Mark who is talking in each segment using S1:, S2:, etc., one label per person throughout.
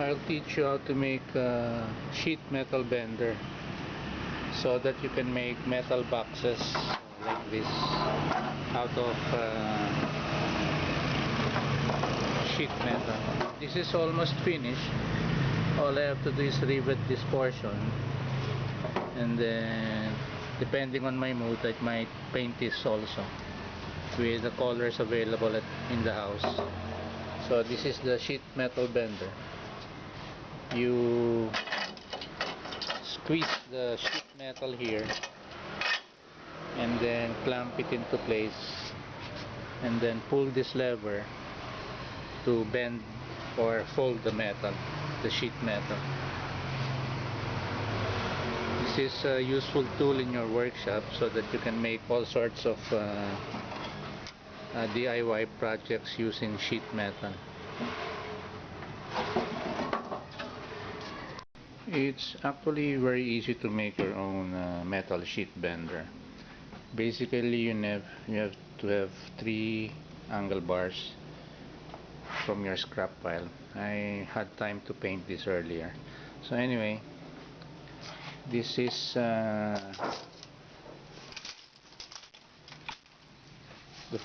S1: I'll teach you how to make a sheet metal bender so that you can make metal boxes like this out of sheet metal. This is almost finished. All I have to do is rivet this portion, and then depending on my mood I might paint this also with the colors available in the house. So this is the sheet metal bender. You squeeze the sheet metal here and then clamp it into place, and then pull this lever to bend or fold the sheet metal. This is a useful tool in your workshop so that you can make all sorts of DIY projects using sheet metal. It's actually very easy to make your own metal sheet bender. Basically, you have to have 3 angle bars from your scrap pile. I had time to paint this earlier. So anyway, this is the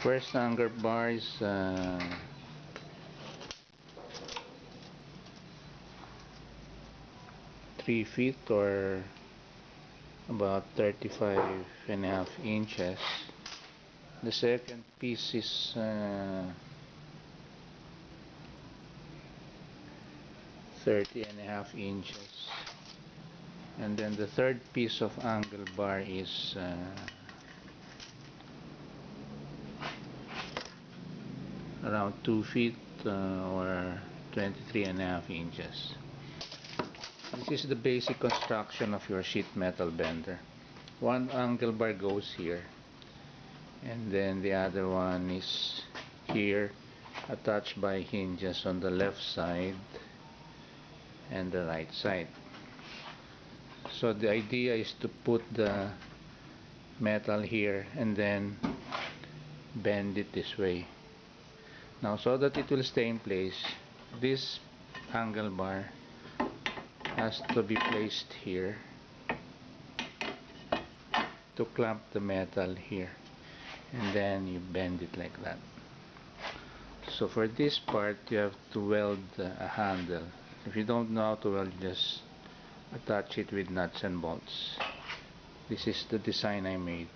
S1: first angle bar is 3 feet or about 35.5 inches. The second piece is 30.5 inches, and then the third piece of angle bar is around 2 feet or 23.5 inches. This is the basic construction of your sheet metal bender. One angle bar goes here, and then the other one is here, attached by hinges on the left side and the right side. So the idea is to put the metal here and then bend it this way. Now, so that it will stay in place, this angle bar has to be placed here to clamp the metal here, and then you bend it like that. So for this part you have to weld a handle. If you don't know how to weld, just attach it with nuts and bolts. This is the design I made,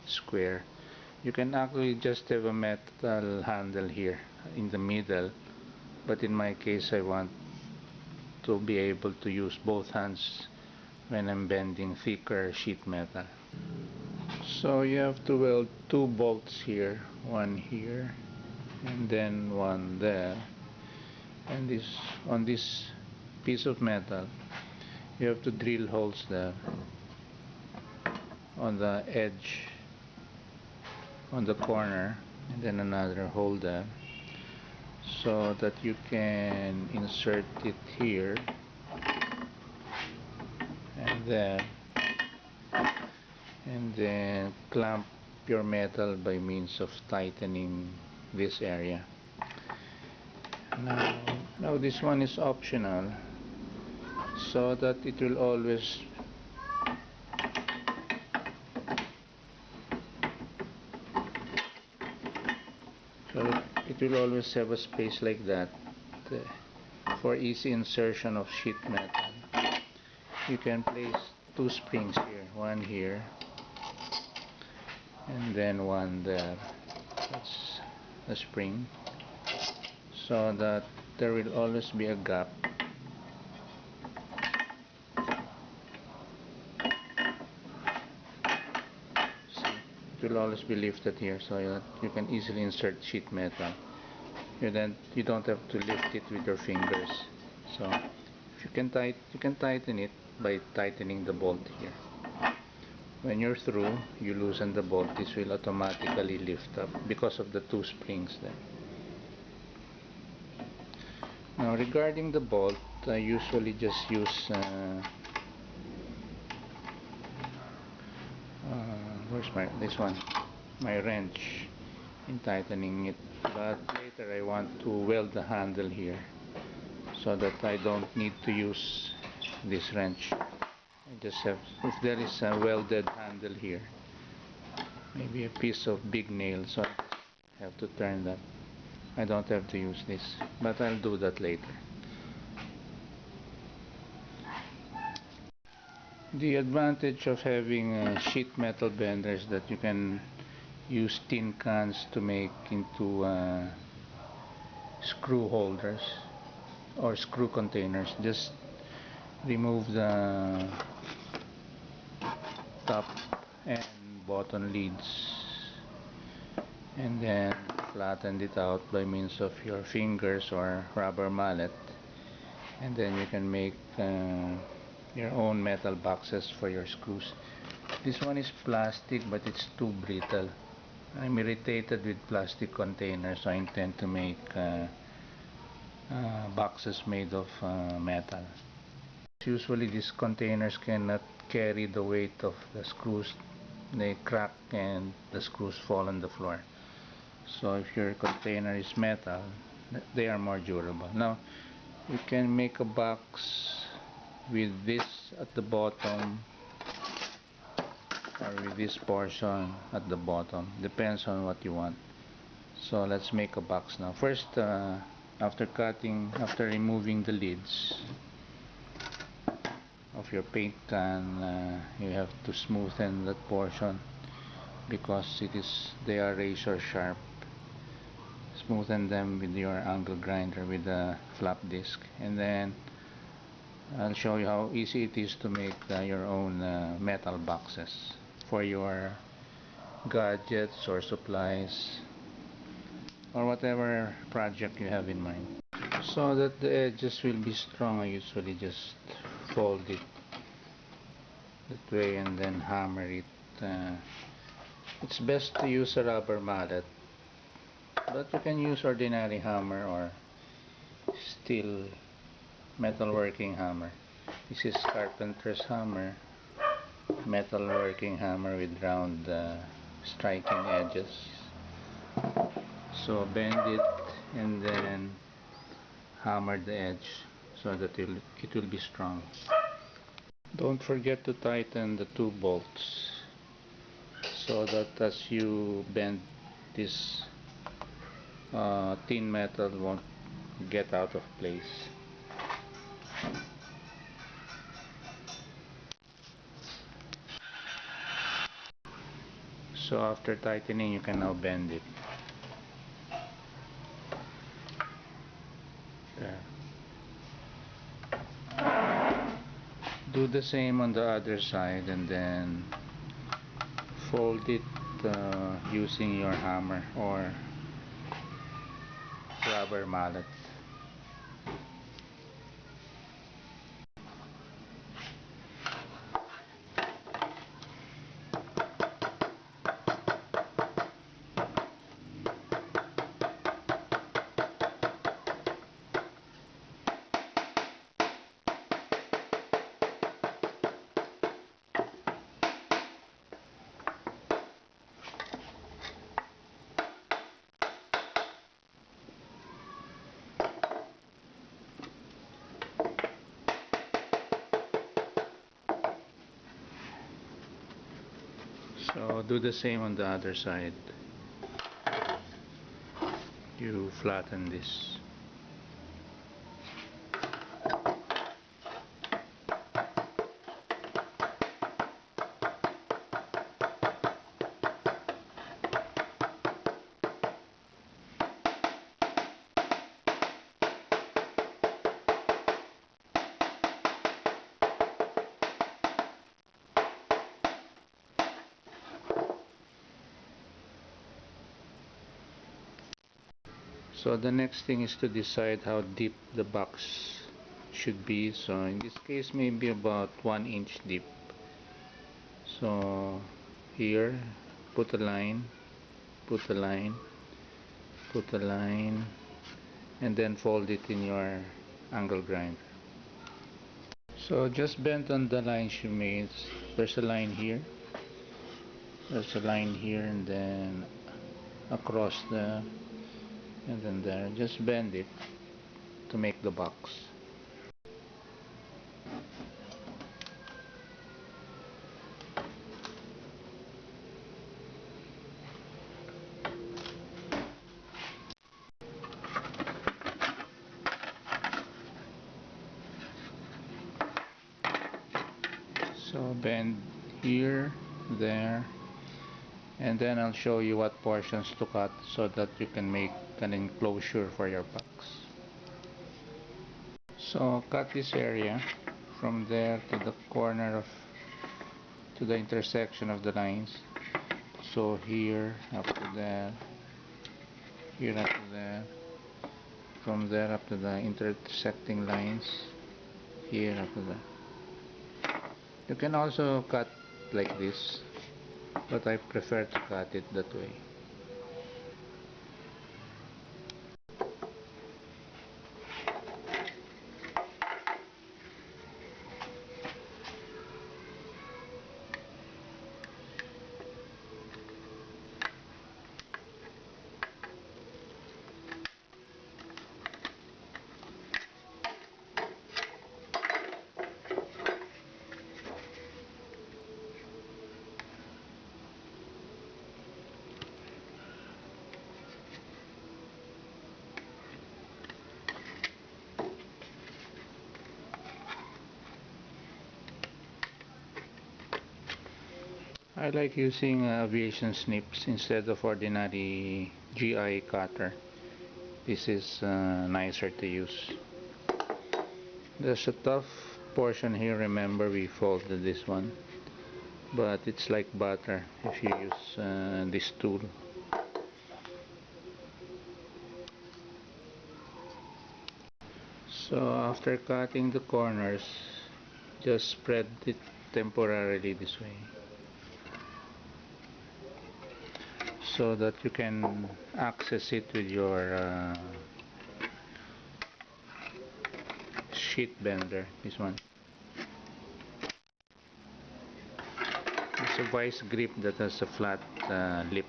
S1: square. You can actually just have a metal handle here in the middle, but in my case I want to be able to use both hands when I'm bending thicker sheet metal. So you have to weld 2 bolts here, one here and then one there, and on this piece of metal you have to drill holes there on the edge, on the corner, and then another hole there, so that you can insert it here and then clamp your metal by means of tightening this area. Now this one is optional, so that it will always have a space like that for easy insertion of sheet metal. You can place 2 springs here, one here and then one there. That's a spring, so that there will always be a gap. See, it will always be lifted here so that you can easily insert sheet metal. You don't have to lift it with your fingers. So if you can tighten it by tightening the bolt here. When you're through, you loosen the bolt. This will automatically lift up because of the 2 springs there. Now regarding the bolt, I usually just use this one, my wrench, in tightening it, but later I want to weld the handle here so that I don't need to use this wrench. I just have, if there is a welded handle here, maybe a piece of big nail, so I just have to turn that. I don't have to use this, but I'll do that later. The advantage of having a sheet metal bender is that you can use tin cans to make into screw holders or screw containers. Just remove the top and bottom lids and then flatten it out by means of your fingers or rubber mallet, and then you can make your own metal boxes for your screws. This one is plastic, but it's too brittle. I'm irritated with plastic containers, so I intend to make boxes made of metal. Usually these containers cannot carry the weight of the screws. They crack and the screws fall on the floor. So if your container is metal, they are more durable. Now you can make a box with this at the bottom or with this portion at the bottom. Depends on what you want. So let's make a box now. First, after removing the lids of your paint can, you have to smoothen that portion because they are razor sharp. Smoothen them with your angle grinder with a flap disc, and then I'll show you how easy it is to make your own metal boxes for your gadgets or supplies or whatever project you have in mind. So that the edges will be strong, I usually just fold it that way and then hammer it. It's best to use a rubber mallet, but you can use ordinary hammer or steel metalworking hammer. This is carpenter's hammer, metalworking hammer with round striking edges. So bend it and then hammer the edge so that it will be strong. Don't forget to tighten the two bolts so that as you bend this thin metal won't get out of place. So after tightening, you can now bend it. There. Do the same on the other side and then fold it using your hammer or rubber mallet. So do the same on the other side. You flatten this. So the next thing is to decide how deep the box should be. So in this case, maybe about 1 inch deep. So here, put a line, put a line, put a line, and then fold it in your angle grinder. So just bend on the lines you made. There's a line here, there's a line here, and then across the, and then there. Just bend it to make the box. So bend here, there, and then I'll show you what portions to cut so that you can make an enclosure for your box. So cut this area from there to the corner of, to the intersection of the lines. So here up to there, here up to there, from there up to the intersecting lines, here up to there. You can also cut like this, but I prefer to cut it that way. I like using aviation snips instead of ordinary GI cutter. This is nicer to use. There's a tough portion here, remember we folded this one, but it's like butter if you use this tool. So after cutting the corners, just spread it temporarily this way so that you can access it with your sheet bender. This one, it's a vice grip that has a flat lip.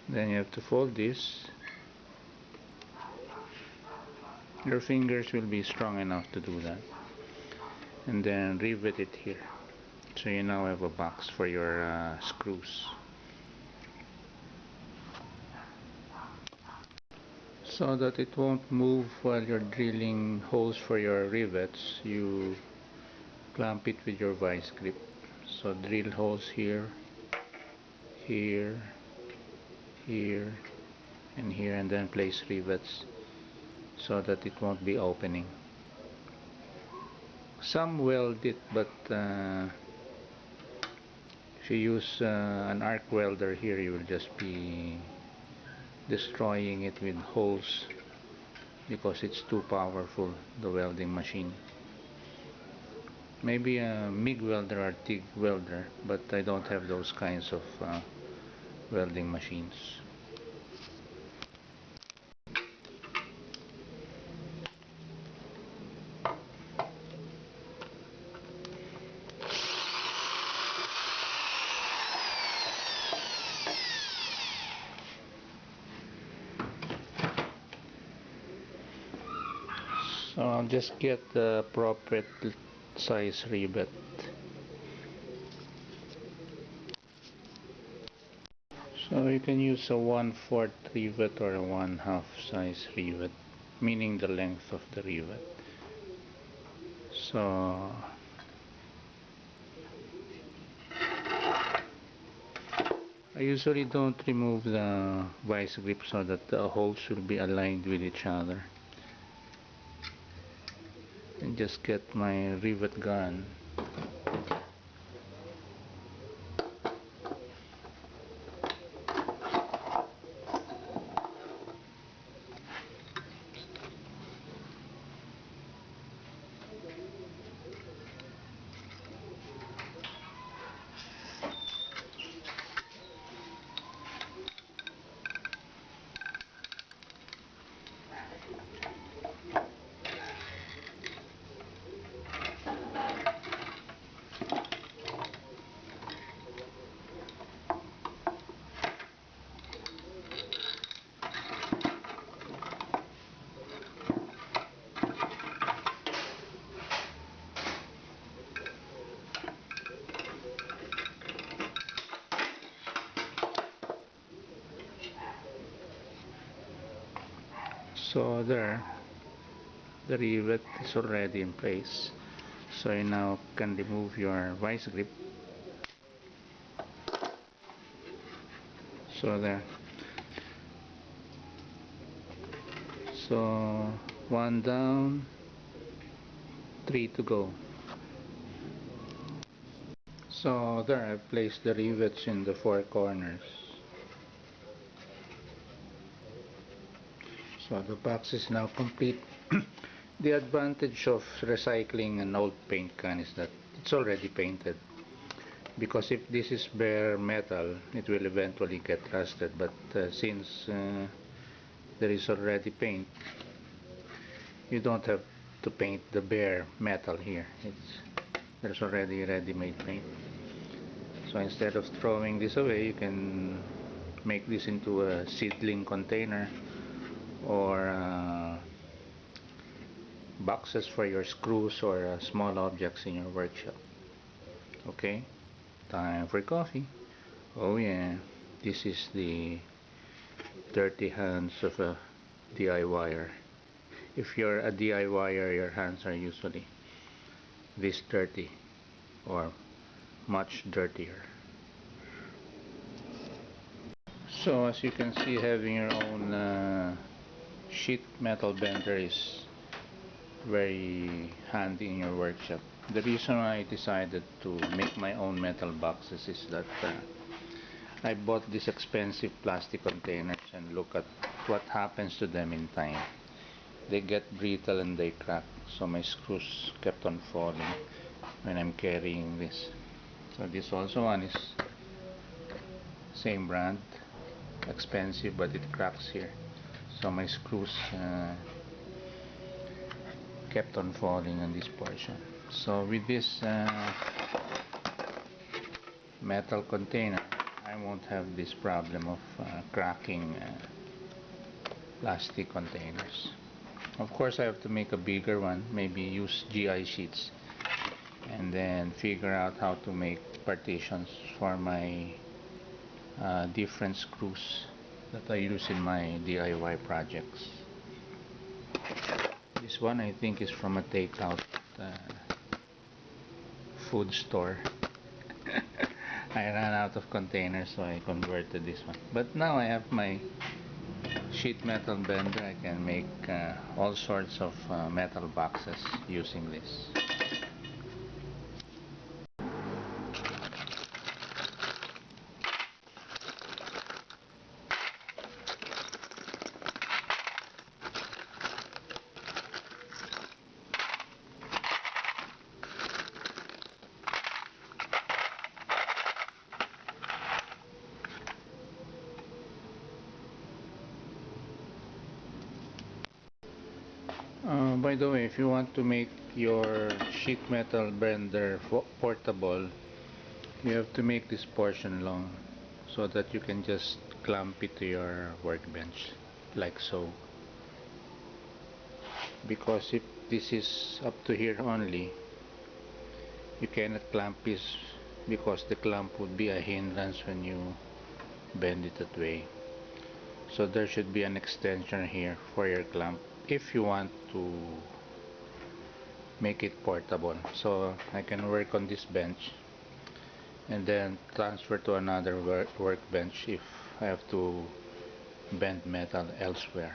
S1: Then you have to fold this. Your fingers will be strong enough to do that, and then rivet it here, so you now have a box for your screws. So that it won't move while you're drilling holes for your rivets, you clamp it with your vice grip. So drill holes here, here, here, and here, and then place rivets so that it won't be opening. Some weld it, but if you use an arc welder here, you will just be destroying it with holes because it's too powerful, the welding machine. Maybe a MIG welder or TIG welder, but I don't have those kinds of welding machines. So I'll just get the appropriate size rivet. So you can use a 1/4 rivet or a 1/2 size rivet, meaning the length of the rivet. So I usually don't remove the vice grip so that the holes will be aligned with each other. And just get my rivet gun. So there, the rivet is already in place. So you now can remove your vice grip. So there. So one down, three to go. So there, I've placed the rivets in the four corners. So the box is now complete. The advantage of recycling an old paint can is that it's already painted. Because if this is bare metal, it will eventually get rusted. But since there is already paint, you don't have to paint the bare metal here. There's already ready-made paint. So instead of throwing this away, you can make this into a seedling container or boxes for your screws or small objects in your workshop. Okay, time for coffee. Oh yeah, this is the dirty hands of a DIYer. If you're a DIYer, your hands are usually this dirty or much dirtier. So as you can see, having your own sheet metal bender is very handy in your workshop. The reason I decided to make my own metal boxes is that I bought these expensive plastic containers and look at what happens to them in time. They get brittle and they crack, so my screws kept on falling when I'm carrying this. So this also one is same brand, expensive, but it cracks here. So my screws kept on falling on this portion. So with this metal container, I won't have this problem of cracking plastic containers. Of course, I have to make a bigger one, maybe use GI sheets and then figure out how to make partitions for my different screws that I use in my DIY projects. This one I think is from a takeout food store. I ran out of containers, so I converted this one. But now I have my sheet metal bender. I can make all sorts of metal boxes using this. By the way, if you want to make your sheet metal bender portable, you have to make this portion long so that you can just clamp it to your workbench like so. Because if this is up to here only, you cannot clamp this because the clamp would be a hindrance when you bend it that way. So there should be an extension here for your clamp if you want to make it portable. So I can work on this bench and then transfer to another workbench if I have to bend metal elsewhere.